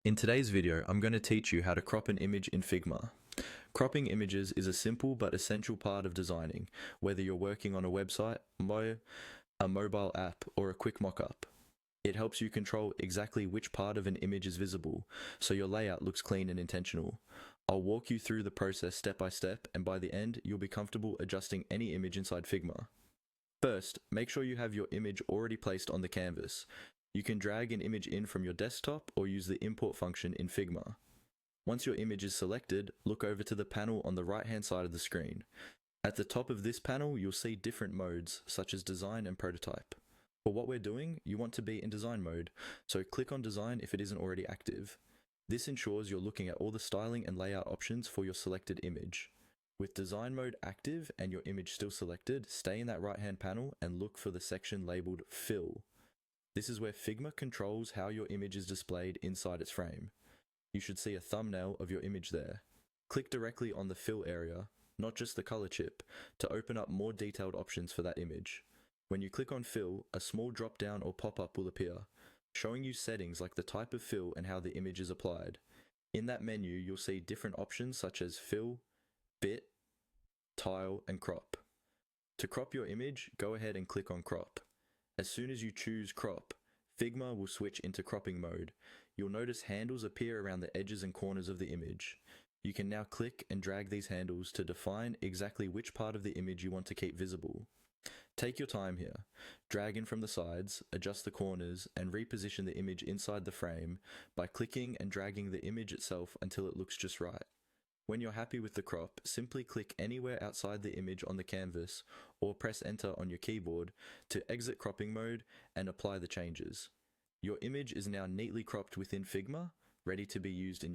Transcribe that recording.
In today's video, I'm going to teach you how to crop an image in Figma. Cropping images is a simple but essential part of designing, whether you're working on a website, a mobile app, or a quick mock-up. It helps you control exactly which part of an image is visible, so your layout looks clean and intentional. I'll walk you through the process step by step, and by the end, you'll be comfortable adjusting any image inside Figma. First, make sure you have your image already placed on the canvas. You can drag an image in from your desktop or use the import function in Figma. Once your image is selected, look over to the panel on the right-hand side of the screen. At the top of this panel, you'll see different modes, such as design and prototype. For what we're doing, you want to be in design mode, so click on design if it isn't already active. This ensures you're looking at all the styling and layout options for your selected image. With design mode active and your image still selected, stay in that right-hand panel and look for the section labeled Fill. This is where Figma controls how your image is displayed inside its frame. You should see a thumbnail of your image there. Click directly on the Fill area, not just the color chip, to open up more detailed options for that image. When you click on Fill, a small drop-down or pop-up will appear, showing you settings like the type of fill and how the image is applied. In that menu, you'll see different options such as Fill, Bit, Tile, and Crop. To crop your image, go ahead and click on Crop. As soon as you choose Crop, Figma will switch into cropping mode. You'll notice handles appear around the edges and corners of the image. You can now click and drag these handles to define exactly which part of the image you want to keep visible. Take your time here. Drag in from the sides, adjust the corners, and reposition the image inside the frame by clicking and dragging the image itself until it looks just right. When you're happy with the crop, simply click anywhere outside the image on the canvas or press enter on your keyboard to exit cropping mode and apply the changes. Your image is now neatly cropped within Figma, ready to be used in